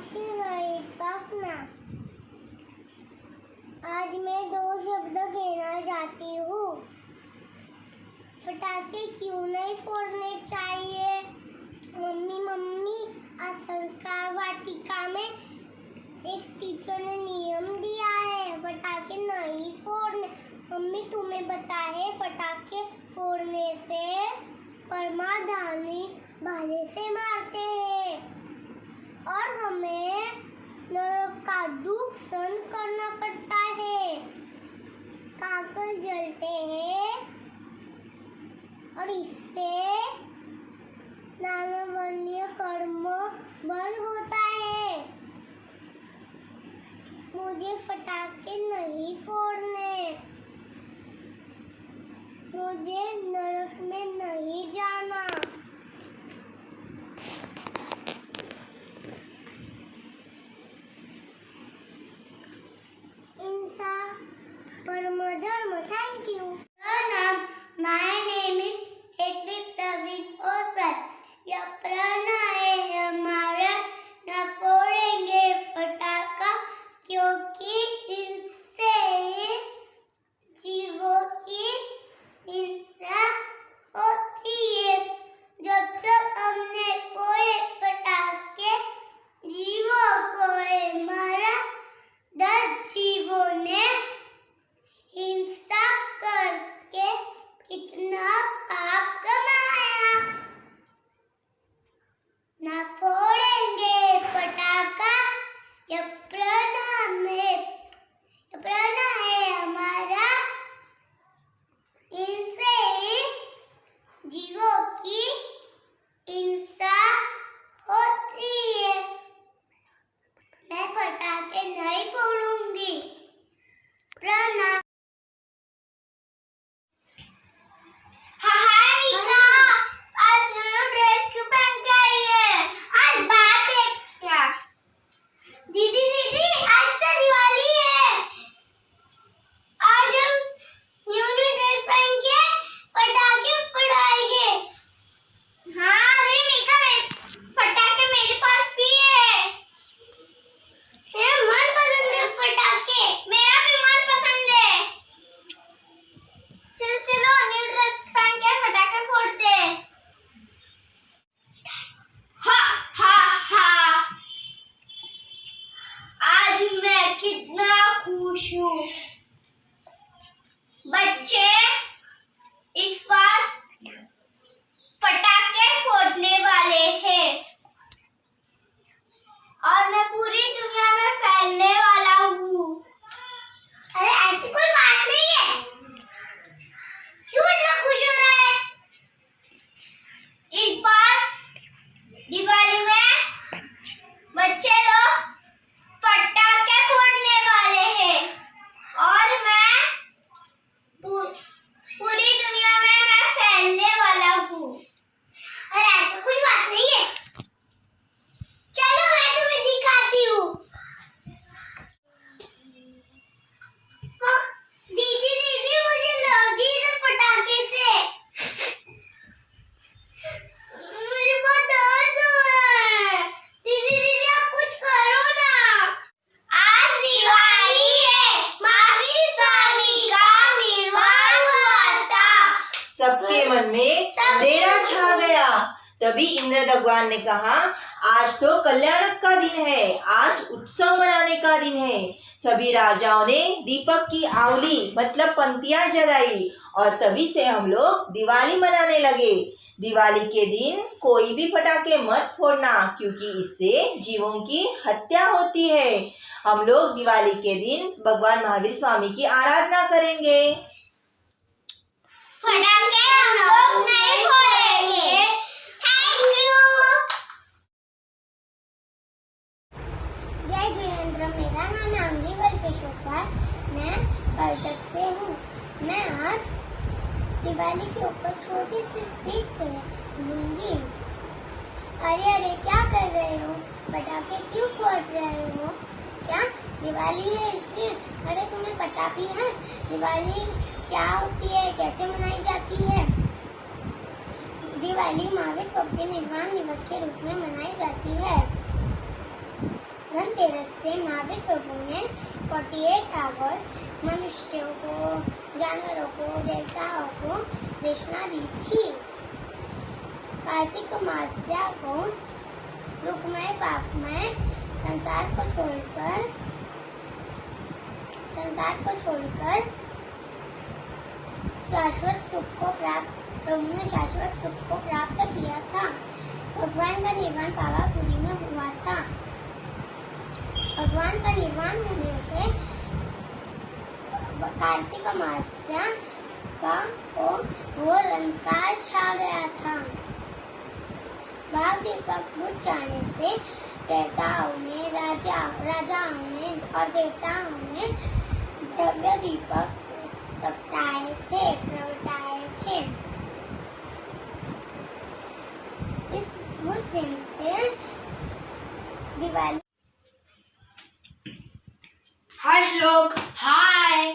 अपना आज मैं दो शब्द कहना चाहती हूँ। पटाखे क्यों नहीं फोड़ने चाहिए? मम्मी आज संस्कार वाटिका में एक टीचर ने नियम दिया है पटाखे नहीं फोड़ने। मम्मी तुम्हें पता है पटाखे फोड़ने से परमाधानी भाले से मारते हैं और हमें नरक का दुख सहन करना पड़ता है। काकर जलते हैं और इससे नाना वर्णीय कर्म बंद होता है। मुझे पटाखे नहीं फोड़ने, मुझे नरक में नहीं जाना। परम धर्म, thank you. My name is Hedvig Praveen Oswal. यह प्रण है हमारा, न फोड़ेंगे पटाखा क्योंकि इससे जीवों की हिंसा होती है। जब तक हमने फोड़े पटाखे जीवों को मारा, 10 जीवों ने हिंसा करके इतना पाप कमाया। ना फोड़ेंगे पटाखा, यह प्रण है हमारा। इनसे जीवों की हिंसा होती है। मैं पटाखे नहीं फोड़ूंगी। प्रण। कितना खुश हूँ। बच्चे इस बार पटाखे फोड़ने वाले हैं और मैं पूरी दुनिया में फैलने वाला हूँ। अरे ऐसी कोई बात नहीं है, क्यों इतना खुश हो रहा है? इस बार दिवाली में बच्चे लोग पटाखे फोड़ने वाले हैं और मैं पूरी दुनिया में मैं फैलने वाला हूँ। अरे ऐसा कुछ बात नहीं है, चलो मैं तुम्हें दिखाती हूँ। दीदी मुझे लगी ना पटाखे से, मेरे बहुत दर्द हो रहा है। दीदी आप कुछ करो ना। आज दिवाली है, महावीर स्वामी का निर्वाण हुआ था। सबके मन में अंधेरा छा गया। तभी इंद्र भगवान ने कहा, आज तो कल्याणक का दिन है, आज उत्सव मनाने का दिन है। सभी राजाओं ने दीपक की आवली मतलब पंक्तियां जलाई और तभी से हम लोग दिवाली मनाने लगे। दिवाली के दिन कोई भी पटाखे मत फोड़ना क्योंकि इससे जीवों की हत्या होती है। हम लोग दिवाली के दिन भगवान महावीर स्वामी की आराधना करेंगे। पटाखे हम लोग नहीं फोड़ेंगे। Thank you. जय जिनेंद्र, मेरा नाम है अंगी कल्पेश्वर, मैं कर्जत से हूँ। मैं आज दिवाली के ऊपर छोटी सी स्पीच दूंगी। अरे क्या कर रहे हो? पटाखे क्यों फोड़ रहे हो? क्या दिवाली है इसलिए? अरे तुम्हें पता भी है दिवाली क्या होती है, कैसे मनाई जाती है? दिवाली महावीर प्रभु के निर्वाण दिवस के रूप में मनाई जाती है। धनतेरस से महावीर प्रभु ने 48 आवर्स मनुष्यों को, जानवरों को, देवताओं को दक्षिणा दी थी। कार्तिक अमावस्या को दुखमय पापमय संसार को छोड़कर शाश्वत सुख को प्रभु ने शाश्वत सुख को प्राप्त किया था। भगवान का निर्वाण पावापुरी में हुआ था। भगवान का निर्वाण होने से कार्तिक अमावस्या का घोर अंधकार छा गया था। भाव दीपक बुझ जाने से देवताओं ने, राजाओं ने और देवताओं ने द्रव्य दीपक प्रगटाए थे। उस दिन से दिवाली। हाय श्लोक। हाय।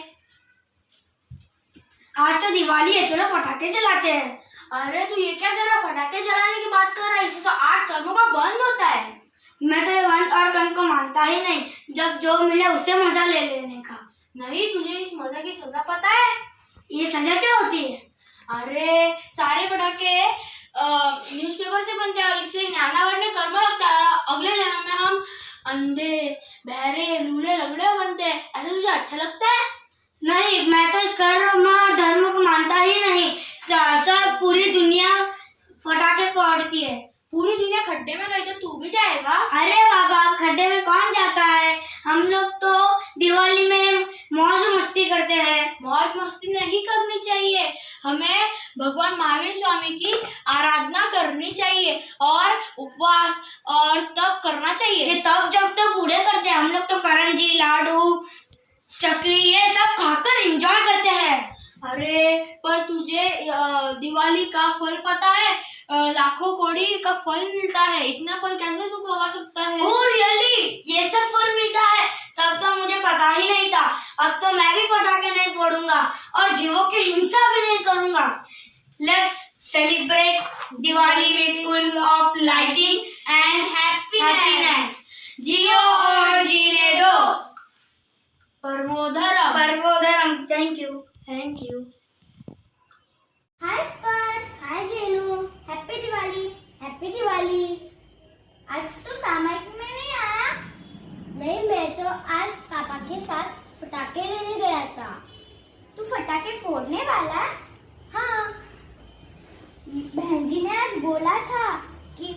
आज तो दिवाली है, चलो पटाखे जलाते हैं। अरे तू ये क्या कर रहा, पटाखे जलाने की बात कर रहा है? इससे तो 8 कर्मों का बंद होता है। मैं तो ये वंश और कर्म को मानता ही नहीं, जब जो मिले उससे मजा ले लेने का। नहीं, तुझे इस मजा की सजा पता है? ये सजा क्या होती है? अरे सारे पटाखे न्यूज़पेपर से बनते हैं और इससे ज्ञानावरण कर्म लगता है। अगले जन्म में हम अंधे, बहरे, लूले, लगड़े बनते हैं। ऐसा तुझे अच्छा लगता है? नहीं, मैं तो इस कर्म और धर्म को मानता ही नहीं। सब पूरी दुनिया पटाखे फोड़ती है। पूरी दुनिया खड्डे में गई तो तू भी जाएगा? अरे बाबा, खड्डे में कौन जाता है? हम लोग तो दिवाली में मौज मस्ती करते हैं। मौज मस्ती नहीं करनी चाहिए, हमें भगवान महावीर स्वामी की आराधना करनी चाहिए और उपवास और तप करना चाहिए। ये तब जब तो पूरे करते हैं। हम लोग तो करंजी, लाडू, चकली ये सब खाकर एंजॉय करते हैं। अरे पर तुझे दिवाली का फल पता है? लाखों कौड़ी का फल मिलता है। इतना फल कैसे तू खा सकता है? ओह रियली, ये सब फल मिलता है? तब तो मुझे पता ही नहीं था। अब तो मैं भी पटाखे नहीं फोड़ूंगा और जीवों की हिंसा भी नहीं करूंगा। Let's celebrate Diwali with full of lighting and happiness. जियो और जीने दो। परमोधरम। Thank you. हाय स्पर्श, हाय जेनू, हैप्पी दिवाली। आज तो सामायिक में नहीं आया? नहीं, मैं तो आज पापा के साथ पटाखे लेने गया था। तू पटाखे फोड़ने वाला है? हाँ, बहन जी ने आज बोला था कि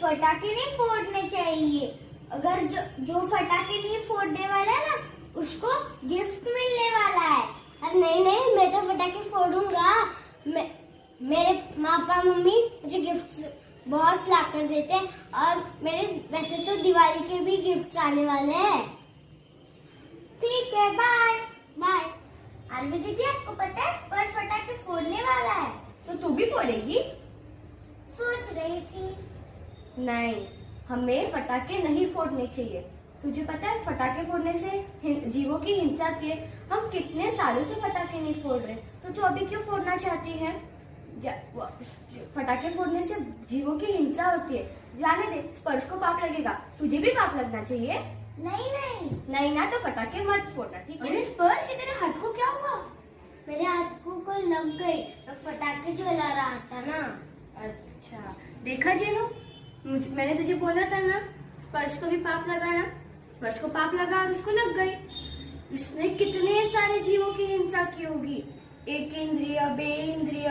पटाखे नहीं फोड़ने चाहिए। अगर जो पटाखे नहीं फोड़ने वाला है ना, उसको गिफ्ट मिलने वाला है। अरे नहीं, मैं तो पटाखे फोड़ूंगा। मेरे पापा मम्मी मुझे गिफ्ट बहुत ला कर देते हैं और मेरे वैसे तो दिवाली के भी गिफ्ट आने वाले हैं। ठीक है, बाय। आरवी दीदी, आपको पता है स्पर्श पटाखे फोड़ने वाला है? तो तू भी फोड़ेगी? सोच रही थी। नहीं, हमें पटाखे नहीं फोड़ने चाहिए। तुझे पता है पटाखे फोड़ने से जीवों की हिंसा होती है। हम कितने सालों से पटाखे नहीं फोड़ रहे, तो तू अभी क्यों फोड़ना चाहती है? पटाखे फोड़ने से जीवों की हिंसा होती है। जाने दे, स्पर्श को पाप लगेगा, तुझे भी पाप लगना चाहिए। नहीं ना तो पटाखे मत फोड़ना, ठीक है? अरे स्पर्श, तेरे हाथ को क्या हुआ? मेरे हाथ को कोई लग गई, तो पटाखे जला रहा था ना। अच्छा, देखा जेनू, मैंने तुझे बोला था ना स्पर्श को भी पाप लगाना। स्पर्श को पाप लगा और उसको लग गई। इसने कितने सारे जीवों की हिंसा की होगी। एक इंद्रिय, बे इंद्रिय,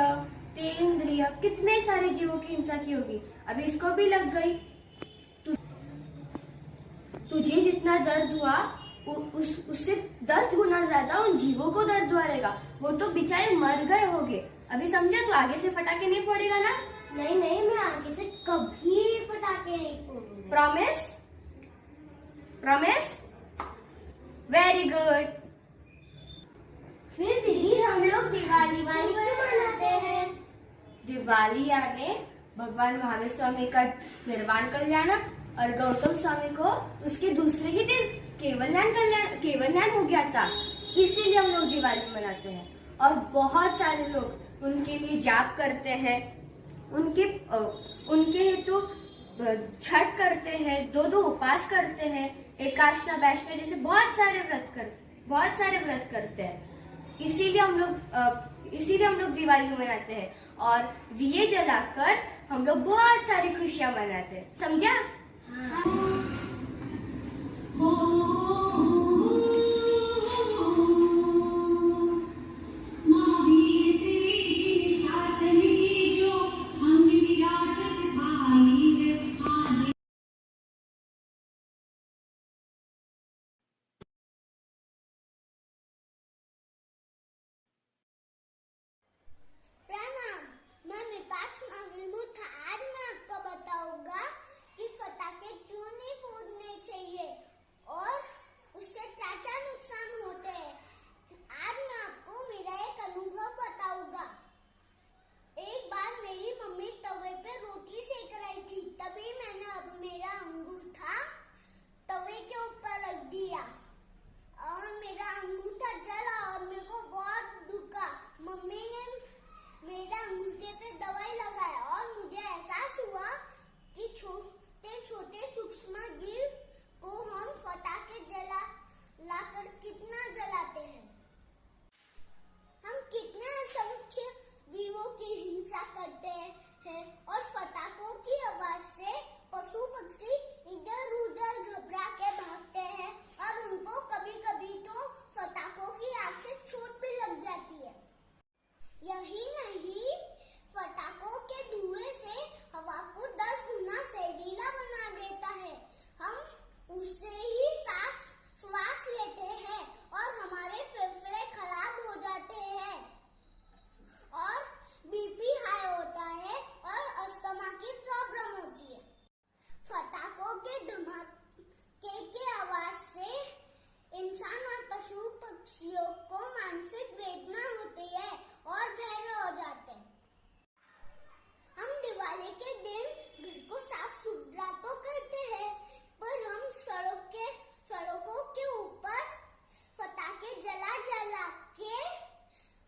ते इंद्रिय, कितने सारे जीवों की हिंसा की होगी। अभी इसको भी लग गई। तुझे जितना दर्द हुआ उससे 10 गुना ज्यादा उन जीवों को दर्द हुआ रहेगा। वो तो बेचारे मर गए होंगे। अभी समझा? तू आगे से पटाखे नहीं फोड़ेगा ना? नहीं, मैं आगे से कभी पटाखे नहीं फोड़ूंगी। प्रॉमिस? Very good. फिर दीदी, हम लोग दिवाली क्यों मनाते हैं? दिवाली यानी भगवान महावीर स्वामी का निर्वाण कल्याण और गौतम स्वामी को उसके दूसरे ही दिन केवल ज्ञान हो गया था। इसीलिए हम लोग दिवाली मनाते हैं। और बहुत सारे लोग उनके लिए जाप करते हैं। उनके हेतु छठ करते हैं, 2 उपवास करते हैं, एकादशी वैष्णव जैसे बहुत सारे व्रत करते हैं। इसीलिए हम लोग दिवाली मनाते हैं और दिए जलाकर हम लोग बहुत सारी खुशियां मनाते हैं। समझा? प्रणाम, मैं मिताक्ष महाविमुख। आज मैं आपको बताऊंगा कि फटाके क्यों नहीं फोड़ने चाहिए और उससे क्या नुकसान होते हैं। आज मैं आपको मेरा एक अनुभव बताऊंगा। एक बार मेरी मम्मी तवे पे रोटी सेक रही थी, तभी मैंने मेरा अंगूठा तवे के ऊपर रख दिया और मेरा अंगूठा जला और मेरे को बहुत दुखा। मम्मी ने मेरे अंगूठे पे दवाई लगाया और मुझे एहसास हुआ कि छोटे छोटे सूक्ष्म जीव को हम फटाके लाकर कितना जलाते हैं। हम कितने असंख्य जीवों की हिंसा करते हैं और फटाकों की आवाज से पशु पक्षी इधर उधर घबरा के भागते हैं और उनको कभी कभी तो फटाकों की आग से चोट भी लग जाती है। यही नहीं, फटाकों के धुएं से हवा को 10 गुना जहरीला बना देता है। हम उससे ही श्वास लेते हैं और हमारे फेफड़े खराब हो जाते हैं और बीपी हाई होता है और अस्थमा की प्रॉब्लम होती है। फटाकों के धमाके की आवाज से इंसान और पशु पक्षियों को मानसिक वेदना होती है और बहरे हो जाते हैं। हम दिवाली के दिन घर को साफ सुथरा तो करते हैं, पर हम सड़कों के ऊपर फटाके जला के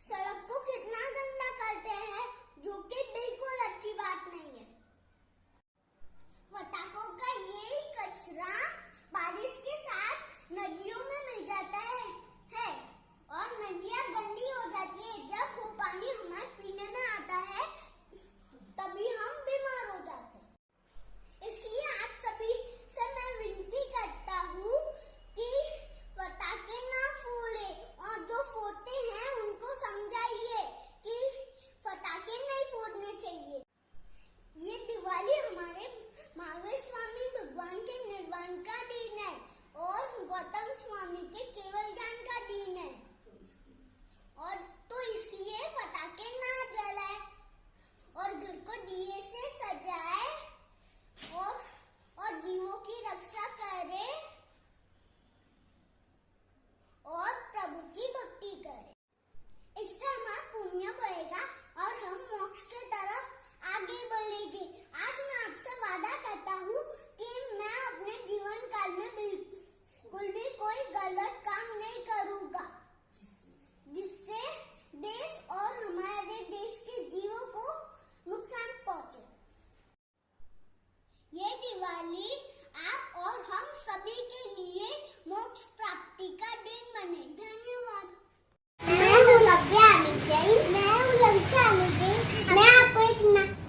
सड़क को कितना गंदा करते हैं, जो कि बिल्कुल अच्छी बात नहीं है। फटाकों का ये कचरा बारिश के साथ नदियों में मिल जाता है और नदियां गंदी हो जाती है। जब वो पानी हमारे पीने में आता है तभी हम बीमार हो जाते हैं। इसलिए आज सभी से मैं विनती करता हूँ कि फटाके ना फोड़े और जो फोड़ते हैं उनको समझाइए कि फटाके नहीं फोड़ने चाहिए। ये दिवाली हमारे महावीर स्वामी भगवान के निर्वाण का दिन है और गौतम स्वामी के केवल ज्ञान का दिन है और तो इसलिए फटाके ना जलाए और घर को दिए से सजाए और जीवों की रक्षा करे और प्रभु की भक्ति करे। इससे हमारा पुण्य बढ़ेगा और हम मोक्ष की तरफ आगे बढ़ेंगे। आज मैं आपसे वादा करता हूँ कि मैं अपने जीवन काल में बिल्कुल भी कोई गलत काम नहीं करूँगा जिससे देश और हमारे देश के जीवों को नुकसान पहुंचे। ये दिवाली आप और हम सभी के लिए मोक्ष प्राप्ति का दिन बने। धन्यवाद। मैं हूँ लव्या आमिर। मैं आपको एक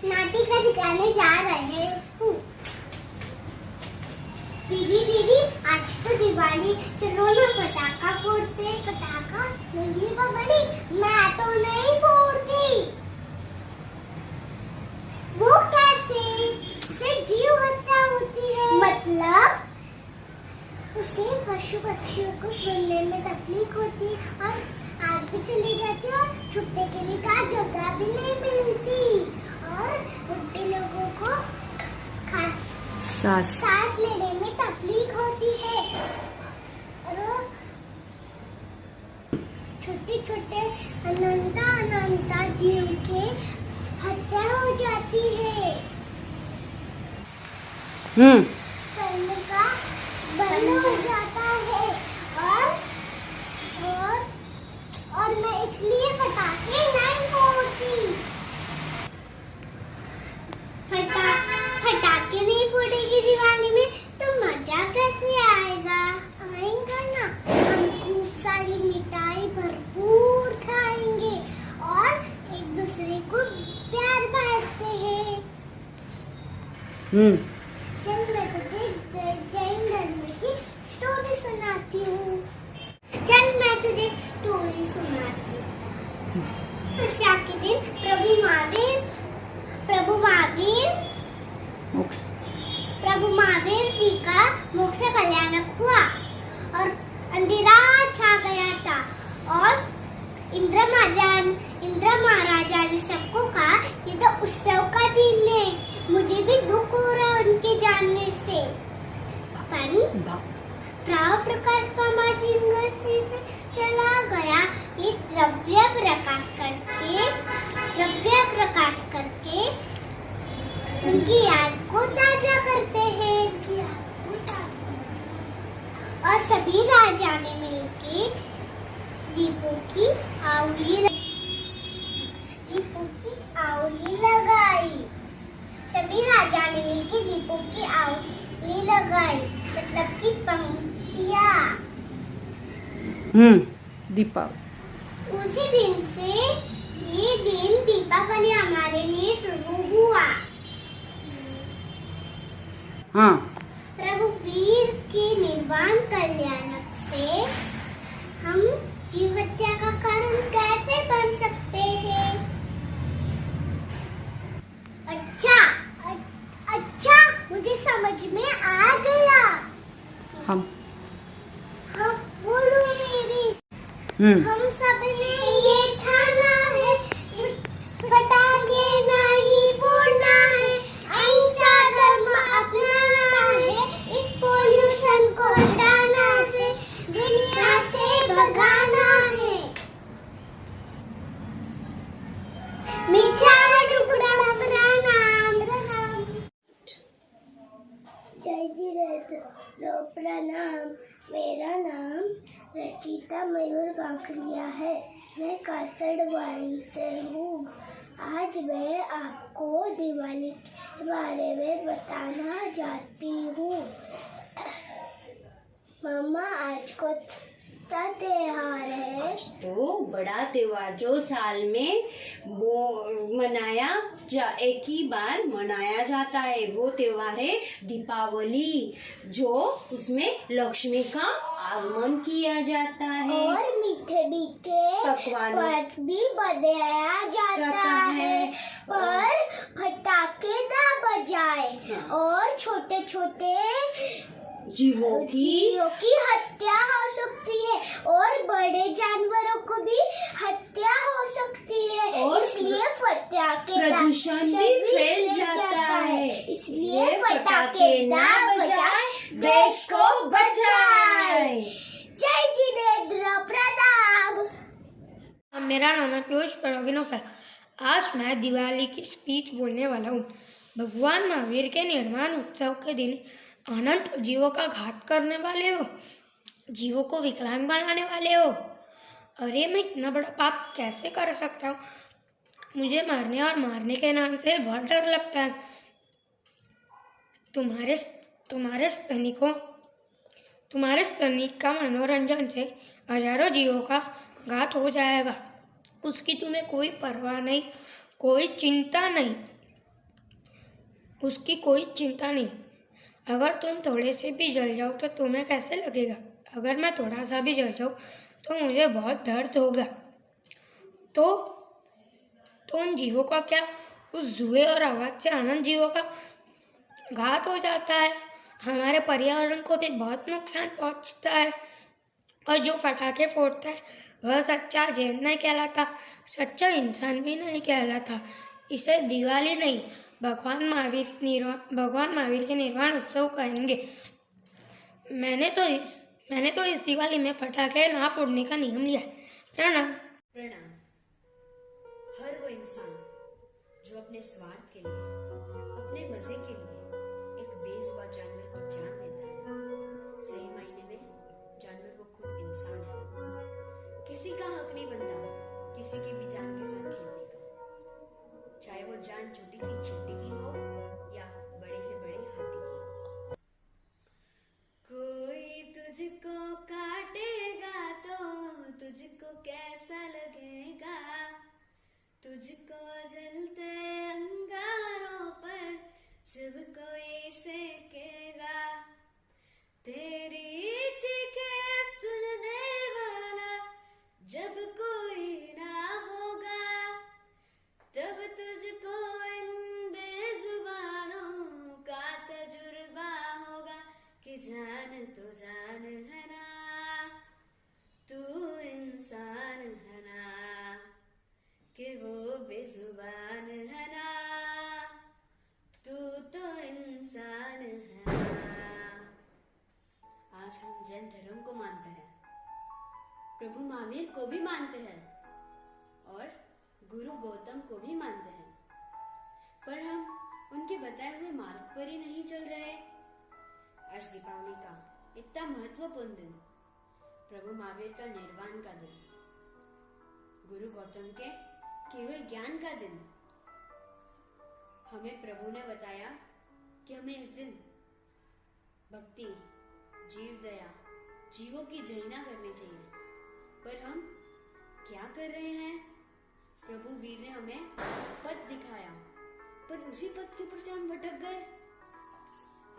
नाटिका दिखाने जा रहे हूँ। दीदी आज तो दिवाली, चलो ना पटाखा फोड़ते। पटाखा नहीं बबली, मैं तो नहीं फोड़ती। वो कैसे? उससे जीव हत्या होती है। मतलब उससे पशु पक्षियों को सुनने में तकलीफ होती और आग भी चली जाती और छुपने के लिए का जगह भी नहीं मिलती और बुढ़े लोगों को सांस लेने में तकलीफ होती है और छोटे छोटे अनंता जीव के हत्या हो जाती है। कर्म का बंद हो जाता है और मैं इसलिए पटाखे नहीं फोड़ती। फटाके नहीं चल मैं तुझे जैन धर्म की स्टोरी सुनाती हूँ। चल मैं तुझे एक स्टोरी सुनाती हूँ। तपस्या के दिन प्रभु महावीर जी का मोक्ष कल्याण हुआ और अंधेरा छा गया था और इंद्र महाराजा ने सबको कहा ये तो उत्सव का दिन है, मुझे भी दुख हो रहा है उनके जानने से। पर प्राण प्रकाश कामाजिंगर से चला गया। ये द्रव्य प्रकाश करके उनकी याद को ताजा करते हैं और सभी राजा ने मिलकर दीपों की आवली लगाई। सभी राजा ने मिलकर दीपों की आवली लगाई, मतलब की पंक्तियाँ। दीपा उसी दिन से ये दिन दीपावली हमारे लिए शुरू हुआ। हाँ। प्रभु वीर के निर्वाण कल्याण से हम जीव हत्या का कारण कैसे बन सकते हैं? अच्छा मुझे समझ में आ गया। हम बोलो मेरी। हम सब ने ये ठाना है, पटाखे नहीं फोड़ना है, अहिंसा धर्म अपनाना है, इस पोल्यूशन को हटाना है, दुनिया से भगाना है। मीठा टुकड़ा प्रणाम। जय जी प्रणाम। मेरा नाम रचिता मयूर काकड़िया है। मैं कासड़वाड़ी से हूँ। आज मैं आपको दिवाली के बारे में बताना चाहती हूँ। मम्मा आज को त्योहार है। तो बड़ा त्योहार जो साल में वो एक ही बार मनाया जाता है, वो त्योहार है दीपावली, जो उसमें लक्ष्मी का आगमन किया जाता है और मीठे पकवान भी बनाया जाता है। पर पटाखे ना बजाए। हाँ। और छोटे छोटे जीवों की हत्या हो सकती है और बड़े जानवरों को भी हत्या हो सकती है, और इसलिए पटाखे प्रदूषण भी फैल जाता है। इसलिए पटाखे ना बजाए, देश को बचाए। जय जिनेंद्र प्रणाम। मेरा नाम है पीयूष परवीनों। आज मैं दिवाली की स्पीच बोलने वाला हूँ। भगवान महावीर के निर्वाण उत्सव के दिन अनंत जीवों का घात करने वाले हो, जीवों को विकलांग बनाने वाले हो। अरे मैं इतना बड़ा पाप कैसे कर सकता हूँ? मुझे मारने और मारने के नाम से बहुत डर लगता है। तुम्हारे स्तनिक का मनोरंजन से हजारों जीवों का घात हो जाएगा। उसकी तुम्हें कोई परवाह नहीं, कोई चिंता नहीं, उसकी कोई चिंता नहीं। अगर तुम थोड़े से भी जल जाओ तो तुम्हें कैसे लगेगा? अगर मैं थोड़ा सा भी जल जाऊँ तो मुझे बहुत दर्द होगा। तो उन जीवों का क्या? उस धुएं और आवाज़ से अनंत जीवों का घात हो जाता है। हमारे पर्यावरण को भी बहुत नुकसान पहुंचता है। और जो पटाखे फोड़ता है वह सच्चा जैन नहीं कहलाता, सच्चा इंसान भी नहीं कहलाता। इसे दिवाली नहीं, भगवान महावीर के निर्वाण उत्सव कहेंगे। मैंने तो इस दिवाली में पटाखे ना फोड़ने का नियम लिया है। प्रणाम। हर वो इंसान जो अपने स्वार्थ के लिए, अपने मजे के लिए एक बेजुबान जानवर की जान लेता है, सही मायने में जानवर वो खुद इंसान है। किसी का हक नहीं बनता किसी की भी जान के साथ खेलने का, चाहे वो जान छोटी सी चींटी की हो या बड़े से बड़े हाथी की। कोई तुझको काटेगा तो तुझको कैसा लगेगा? तुझको जलते अंगारों पर जब कोई सेकेगा तेरी चीखे सुनने वाला, जब कोई ना होगा तब तुझको इन बेजुबानों का तजुर्बा होगा कि जान तो जान है ना, तू इंसान है ना, कि वो बेजुबान है ना, तू तो इंसान है ना। आज हम जैन धर्म को मानते हैं, प्रभु महावीर को भी मानते हैं और गुरु गौतम को भी मानते हैं, पर हम उनके बताए हुए मार्ग पर ही नहीं चल रहे। आज दीपावली का इतना महत्वपूर्ण दिन, प्रभु महावीर का निर्वाण का दिन, गुरु गौतम के केवल ज्ञान का दिन, हमें प्रभु ने बताया कि हमें इस दिन भक्ति, जीव दया, जीवों की जयना करनी चाहिए, पर हम क्या कर रहे हैं? प्रभु वीर ने हमें पथ दिखाया, पर उसी पथ के ऊपर से हम भटक गए।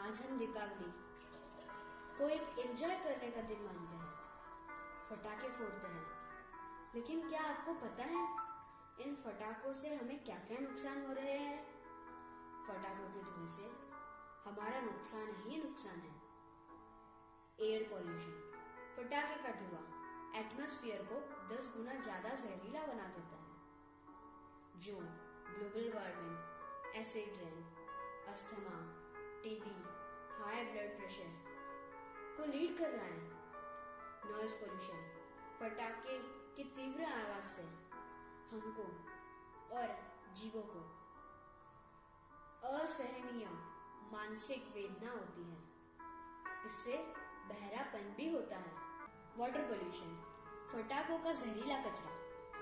आज हम दीपावली को एक एंजॉय करने का दिन मानते हैं, फटाके फोड़ते हैं, लेकिन क्या आपको पता है इन फटाकों से हमें क्या क्या नुकसान हो रहे हैं? फटाकों के धुएं से हमारा नुकसान ही नुकसान है। एयर पॉल्यूशन, फटाके का धुआं एटमॉस्फेयर को 10 गुना ज्यादा जहरीला बना देता है, जो global warming, acid rain, asthma, TB, high blood pressure को लीड कर रहा है। नॉइज पोल्यूशन, फटाके की तीव्र आवाज से हमको और जीवों को असहनीय मानसिक वेदना होती है, इससे बहरापन भी होता है। वाटर पोल्यूशन, फटाकों का जहरीला कचरा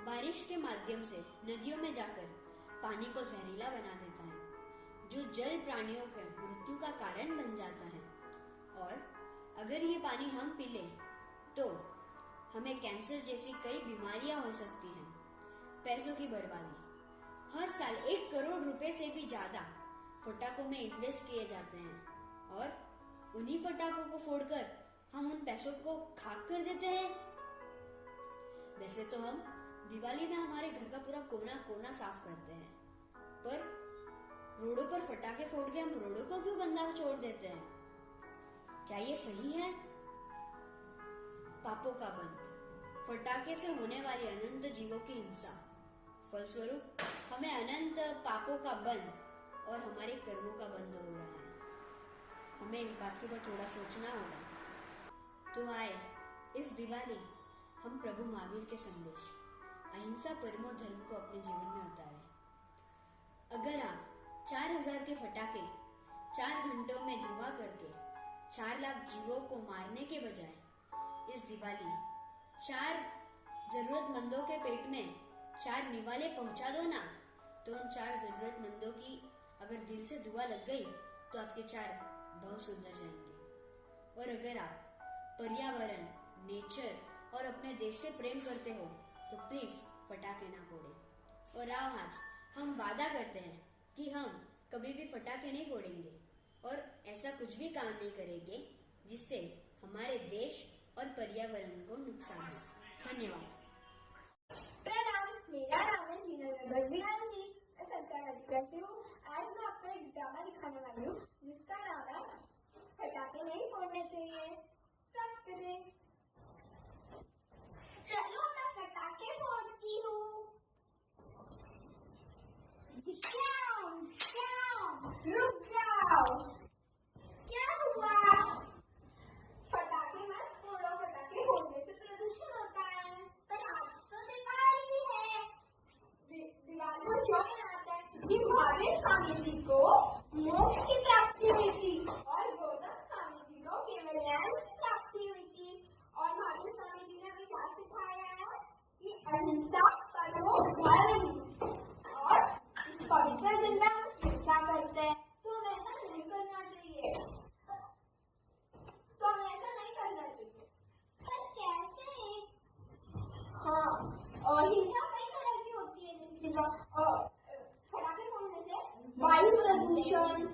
बारिश के माध्यम से नदियों में जाकर पानी को जहरीला बना देता है, जो जल प्राणियों के मृत्यु का कारण बन जाता है। और अगर ये पानी हम पी लें तो हमें कैंसर जैसी कई बीमारियां हो सकती हैं। पैसों की बर्बादी, हर साल 1 करोड़ रुपए से भी ज्यादा फटाकों में इन्वेस्ट किए जाते हैं और उन्हीं फटाकों को फोड़कर हम उन पैसों को खाक कर देते हैं। वैसे तो हम दिवाली में हमारे घर का पूरा कोना कोना साफ करते हैं, पर रोडों पर फटाके फोड़ के हम रोडों को क्यों गंदा छोड़ देते हैं? क्या ये सही है? पापों का बंध, फटाके से होने वाली अनंत जीवों की हिंसा, फलस्वरूप हमें अनंत पापों का बंध और हमारे कर्मों का बंध हो रहा है। हमें इस बात के ऊपर थोड़ा सोचना होगा। तो आए इस दिवाली हम प्रभु महावीर के संदेश अहिंसा परमो धर्म को अपने जीवन में उतारें। अगर आप 4000 के फटाके 4 घंटों में धुआं करके 4 लाख जीवों को मारने के बजाय इस दिवाली 4 जरूरतमंदों के पेट में 4 निवाले पहुंचा दो ना, तो उन 4 जरूरतमंदों की अगर दिल से दुआ लग गई तो आपके 4 बहुत सुंदर जाएंगे। और अगर आप पर्यावरण, नेचर और अपने देश से प्रेम करते हो तो प्लीज फटाके ना फोड़ें। और आओ आज हम वादा करते हैं कि हम कभी भी फटाके नहीं फोड़ेंगे और ऐसा कुछ भी काम नहीं करेंगे जिससे हमारे देश और पर्यावरण को नुकसान हो। धन्यवाद। प्रणाम, मेरा नाम है जीनल गांधी। मैं संस्कारवादी क्लास से हूँ। आज मैं आपको एक ड्रामा दिखाने वाली हूँ जिसका नाम है फटाके नहीं फोड़ने चाहिए। स्टार्ट करें। चलो मैं फटाके फोड़ती हूँ। रुक जाओ। क्या हुआ? फटाके मत फोड़ो, फटाके फोड़ने से प्रदूषण होता है। पर आज तो दिवाली है। दिवाली को क्यों मनाते हैं? क्योंकि महावीर स्वामी जी को मोक्ष की प्राप्ति हुई थी और गौतम स्वामी जी को केवल ज्ञान की प्राप्ति हुई थी। और महावीर स्वामी जी ने हमें क्या सिखाया है कि अहिंसा परमो धर्म। और इस पवित्र दिन में हम हिंसा करते हैं तो हमें ऐसा नहीं करना चाहिए। पर कैसे? हाँ, हिंसा कई तरह की होती है। जैसे फटाके फोड़ने से वायु प्रदूषण,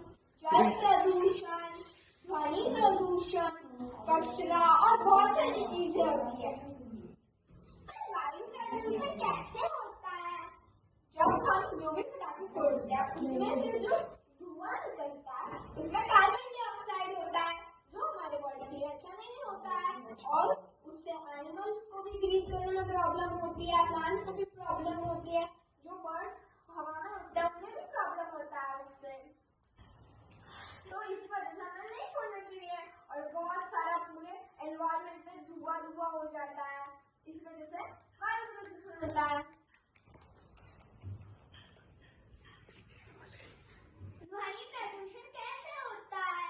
कैसे होता है? जब हम जो भी पटाखे फोड़ते हैं उसमें से जो धुआं निकलता है उसमें कार्बन डाइऑक्साइड होता है जो हमारे बॉडी के लिए अच्छा नहीं होता है और उससे एनिमल्स को भी ब्रीथ करने में प्रॉब्लम होती है, प्लांट्स को भी प्रॉब्लम होती है, जो बर्ड्स हवा में उड़ते हैं उन्हें भी प्रॉब्लम होता है उससे। तो इस वजह से हमें नहीं फोड़ना चाहिए और बहुत सारा पूरे एनवायरमेंट में धुआं हो जाता है, इस वजह से वायु प्रदूषण होता है। ध्वनि प्रदूषण कैसे होता है?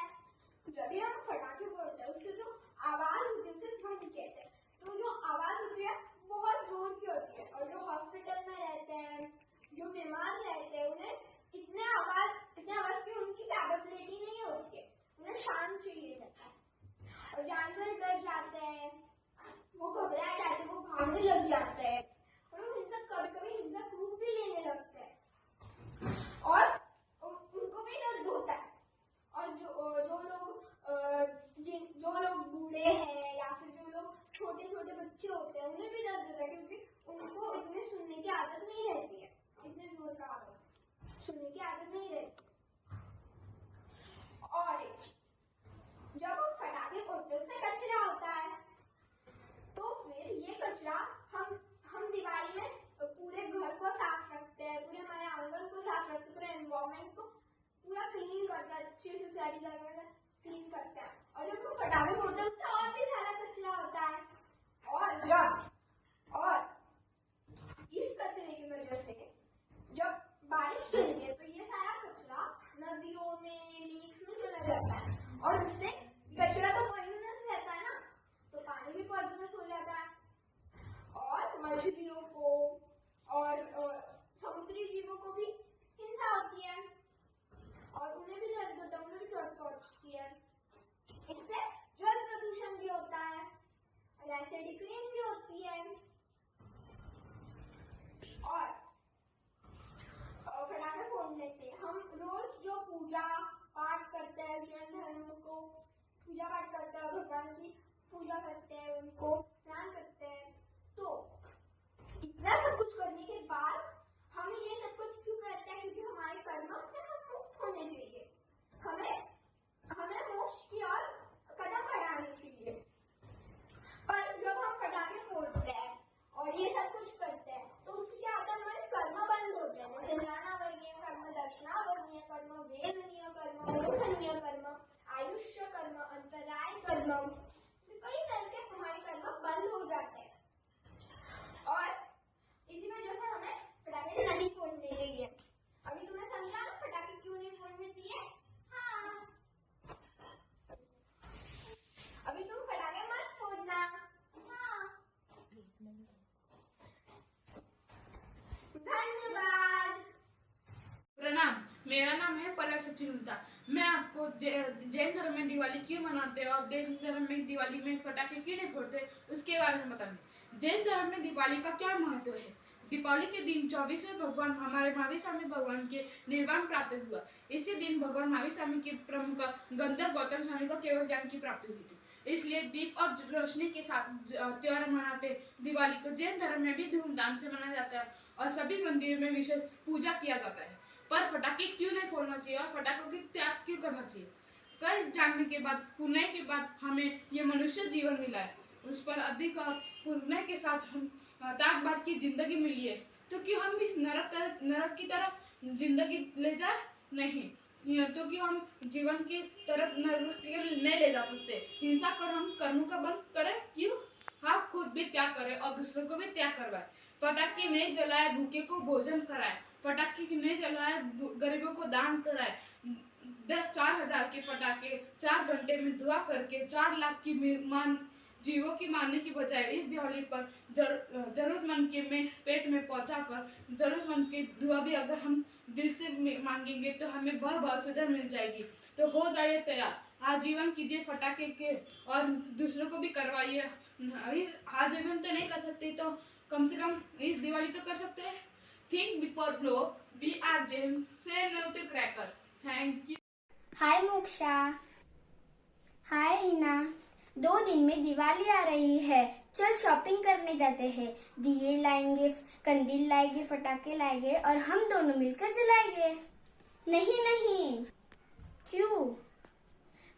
जब भी हम पटाखे फोड़ते हैं उससे जो आवाज होती है उसे ध्वनि कहते हैं। तो जो आवाज होती है बहुत जोर की होती है और जो हॉस्पिटल में रहते हैं, जो बीमार रहते हैं, उन्हें इतने आवाज की उनकी कैपेबिलिटी नहीं होती है, उन्हें शांत चाहिए रहता है। और जानवर डर जाते हैं, वो घबरा जाते हैं, वो भागने लग जाते हैं और वो कभी हिंसक रूप भी लेने लगते हैं और उनको भी दर्द होता है। और जो लोग बूढ़े हैं या फिर जो लोग छोटे छोटे बच्चे होते हैं उन्हें भी दर्द होता है क्योंकि उनको इतने सुनने की आदत नहीं रहती है, इतने जोर का सुनने की आदत नहीं रहती। और जब हम पटाखे फोड़ते हैं उससे कचरा होता है, तो फिर ये कचरा हम दिवाली में पूरे घर को साफ रखते हैं, पूरे हमारे आंगन को साफ रखते हैं, पूरे एनवायरमेंट को पूरा क्लीन करते हैं, अच्छे से सारी जगह क्लीन करते हैं। और जब हम पटाखे फोड़ते हैं उससे और भी सारा कचरा होता है और इस कचरे की वजह से जब बारिश होती है तो ये सारा कचरा नदियों में, लेक्स में चला जाता है और उससे कचरा तो पॉइजनस रहता है ना, तो पानी भी पॉइजनस हो जाता है और मछलियों को और समुद्री जीवों को भी हिंसा होती है और उन्हें भी दर्द होता है, उन्हें भी चोट पहुंचती है। इससे जल प्रदूषण भी होता है और एसिडिक रेन भी होती है। और पटाखे फोड़ने से हम रोज जो पूजा पाठ करते हैं, जैन धर्म को पूजा पाठ करते हैं, भगवान की पूजा करते हैं, उनको स्नान करते हैं, तो इतना सब कुछ करने के बाद हम ये सब कुछ क्यों करते हैं? क्योंकि हमारे कर्मों से हम मुक्त होने चाहिए, हमें मोक्ष की ओर कदम बढ़ाने चाहिए। पर जब हम पटाखे फोड़ते हैं और ये सब कुछ करते हैं तो उससे क्या होता है, हमारे कर्म बंद होते हैं, जैसे ज्ञानावर्णीय कर्म, दर्शनावर्णीय कर्म, वेदनीय कर्म, मोक्षणीय कर्म, आयुष्य कर्म, अंतराय कर्म, कई तरह के हमारे कर्म बंद हो जाते हैं और इसी वजह से हमें पटाखे नहीं फोड़ने चाहिए। अभी तुमने समझा ना पटाखे क्यों नहीं फोड़ने चाहिए? हाँ, अभी तुम पटाखे मत फोड़ना। हाँ, धन्यवाद। प्रणाम, मेरा नाम है पलक सचिन उल्टा। मैं आपको जैन धर्म में दिवाली क्यों मनाते हैं और जैन धर्म में दिवाली में पटाखे क्यों नहीं फोड़ते उसके बारे में बताऊंगी। जैन धर्म में दिवाली का क्या महत्व है? दीपावली के दिन 24वें भगवान हमारे महावीर स्वामी भगवान के निर्वाण प्राप्त हुआ। इसी दिन भगवान महावीर स्वामी के प्रमुख गंधर्व गौतम स्वामी को केवल ज्ञान की प्राप्ति हुई थी। इसलिए दीप और रोशनी के साथ त्योहार मनाते। दिवाली को जैन धर्म में भी धूमधाम से मनाया जाता है और सभी मंदिरों में विशेष पूजा किया जाता है। पर पटाखे क्यों नहीं फोड़ना चाहिए और पटाखों की त्याग क्यों करना चाहिए? कल जानने के बाद, पुण्य के बाद हमें ये मनुष्य जीवन मिला है, उस पर अधिक पुण्य के साथ हम ताक बात की जिंदगी मिली है, तो क्यों हम इस नरक की तरफ जिंदगी ले जाए? नहीं, तो कि हम जीवन की तरफ नरक नहीं ले जा सकते। हिंसा कर हम कर्मों का बंद करें, क्यों? आप खुद भी त्याग करें और दूसरों को भी त्याग करवाए। पटाखे नहीं जलाए, भूखे को भोजन कराए। पटाखे नहीं जलाए, गरीबों को दान कराए। 4,000 के पटाखे 4 घंटे में धुआं करके 4 लाख की जीवों की मारने की बजाय इस दिवाली पर जरूरतमंद के पेट में पहुंचाकर जरूरतमंद के दुआ भी अगर हम दिल से मांगेंगे तो हमें बहुत सुविधा मिल जाएगी। तो हो जाइए तैयार, आजीवन कीजिए पटाखे के और दूसरों को भी करवाइए। आजीवन तो नहीं कर सकते तो कम से कम इस दिवाली तो कर सकते हैं। Think before blow, be our gem, say no to cracker. Thank you. Hi Moksha. Hi Hina. 2 दिन में दिवाली आ रही है, चल शॉपिंग करने जाते हैं। दिए लाएंगे, कंदील लाएंगे, फटाके लाएंगे और हम दोनों मिलकर जलाएंगे। नहीं नहीं, क्यों?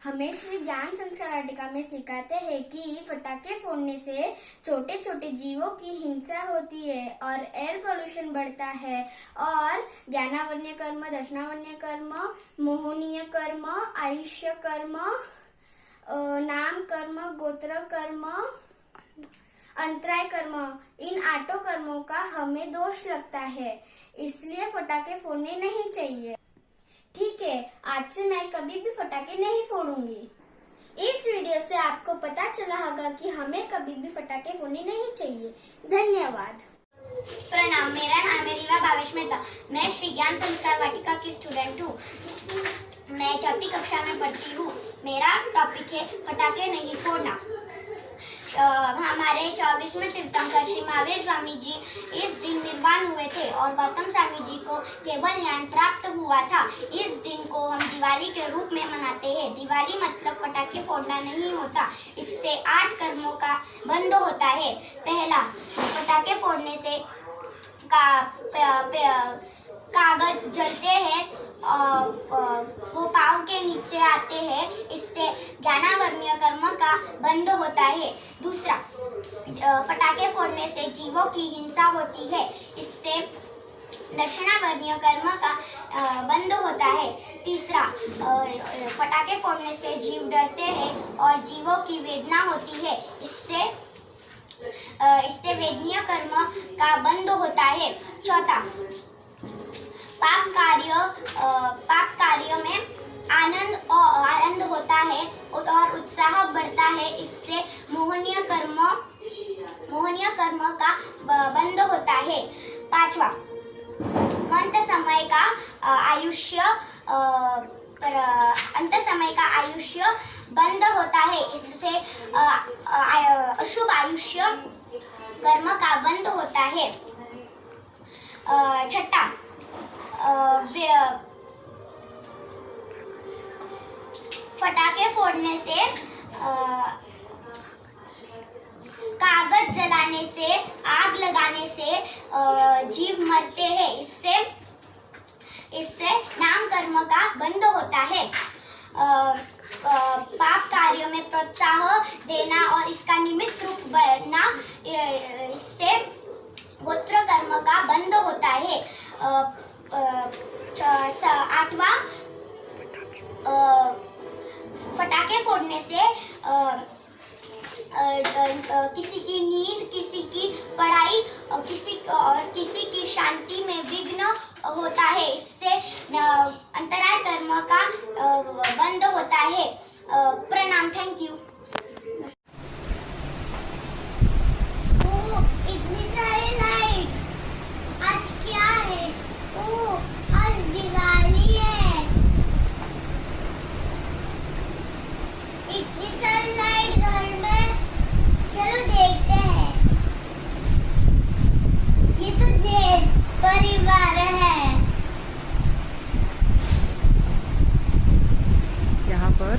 हमें श्री ज्ञान संस्कार वाटिका में सिखाते हैं कि फटाके फोड़ने से छोटे छोटे जीवों की हिंसा होती है और एयर पोल्यूशन बढ़ता है और ज्ञानावन्य कर्म, दर्शनावन्य कर्म, मोहनीय कर्म, आयुष्य कर्म, नाम कर्म, गोत्र कर्म, अंतराय कर्म, इन 8 कर्मों का हमें दोष लगता है, इसलिए फटाके फोड़ने नहीं चाहिए। ठीक है, आज से मैं कभी भी फटाके नहीं फोड़ूंगी। इस वीडियो से आपको पता चला होगा कि हमें कभी भी फटाके फोड़ने नहीं चाहिए। धन्यवाद। प्रणाम, मेरा नाम है रीवा भावेश मेहता। मैं श्री ज्ञान संस्कार वाटिका की स्टूडेंट हूँ। मैं 4वीं कक्षा में पढ़ती हूँ। मेरा टॉपिक है फटाके नहीं फोड़ना। हमारे 24वें तीर्थंकर श्री महावीर स्वामी जी इस दिन निर्वाण हुए थे और गौतम स्वामी जी को केवल ज्ञान प्राप्त हुआ था। इस दिन को हम दिवाली के रूप में मनाते हैं। दिवाली मतलब फटाके फोड़ना नहीं होता, इससे 8 कर्मों का बंद होता है। पहला, फटाके फोड़ने से कागज जलते हैं, वो पाँव के नीचे आते हैं, इससे ज्ञानावर्णीय कर्म का बंद होता है। दूसरा, फटाके फोड़ने से जीवों की हिंसा होती है, इससे दर्शनावर्णीय कर्म का बंद होता है। तीसरा, फटाके फोड़ने से जीव डरते हैं और जीवों की वेदना होती है, इससे वेदनीय कर्म का बंद होता है। चौथा, पाप कार्य में आनंद होता है और उत्साह बढ़ता है, इससे मोहनीय कर्म का बंद होता है। पांचवा, अंत समय का आयुष्य बंद होता है, इससे अशुभ आयुष्य कर्म का बंद होता है। छठा, फटाके फोड़ने से, कागज जलाने से, आग लगाने से जीव मरते हैं, इससे नाम कर्म का बंद होता है। पाप कार्यों में प्रोत्साह देना और इसका निमित्त रूप बनना, इससे गोत्र कर्म का बंद होता है। 8वां, फटाके फोड़ने से किसी की नींद, किसी की पढ़ाई, किसी की शांति में विघ्न होता है, इससे अंतराय कर्म का बंद होता है। प्रणाम, थैंक यू। इतनी सारी लाइट्स, आज क्या है? आज दिवाली है। इतनी सारी लाइट घर में, चलो देखते हैं। ये तो जेठ परिवार है। यहाँ पर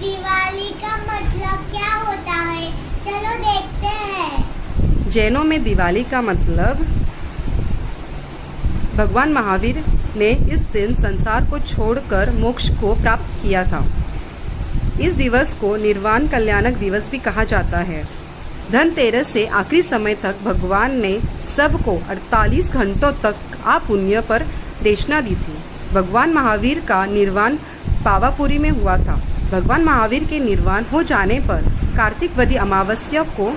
दिवाली का मतलब क्या होता है? चलो देखते हैं। जैनों में दिवाली का मतलब भगवान महावीर ने इस दिन संसार को छोड़कर मोक्ष को प्राप्त किया था। इस दिवस को निर्वाण कल्याणक दिवस भी कहा जाता है। धनतेरस से आखिरी समय तक भगवान ने सबको 48 घंटों तक पुण्य पर देशना दी थी। भगवान महावीर का निर्वाण पावापुरी में हुआ था। भगवान महावीर के निर्वाण हो जाने पर कार्तिक वदी अमावस्या को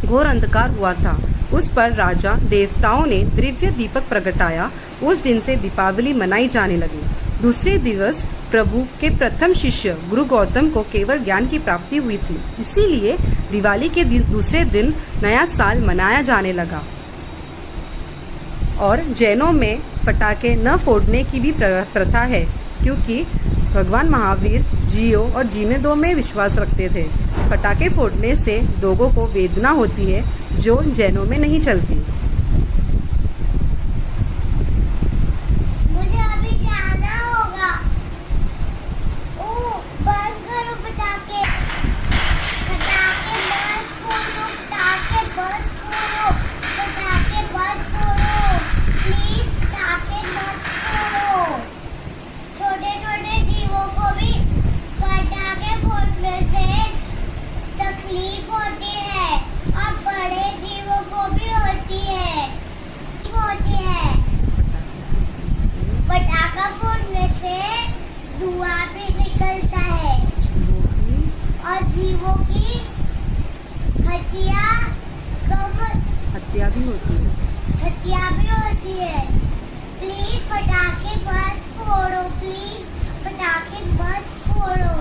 घोर अंधकार हुआ था। उस पर राजा देवताओं ने दिव्य दीपक प्रगटाया। उस दिन से दीपावली मनाई जाने लगी। दूसरे दिवस प्रभु के प्रथम शिष्य गुरु गौतम को केवल ज्ञान की प्राप्ति हुई थी, इसीलिए दिवाली के दूसरे दिन नया साल मनाया जाने लगा। और जैनों में पटाखे न फोड़ने की भी प्रथा है, क्योंकि भगवान महावीर जियो और जीने दो में विश्वास रखते थे। पटाखे फोड़ने से लोगों को वेदना होती है, जो जैनों में नहीं चलती। मुझे अभी जाना होगा। बंद करो पटाखे। हत्या भी होती है। हत्या भी होती है। प्लीज फटाके मत फोड़ो, प्लीज फटाके मत फोड़ो।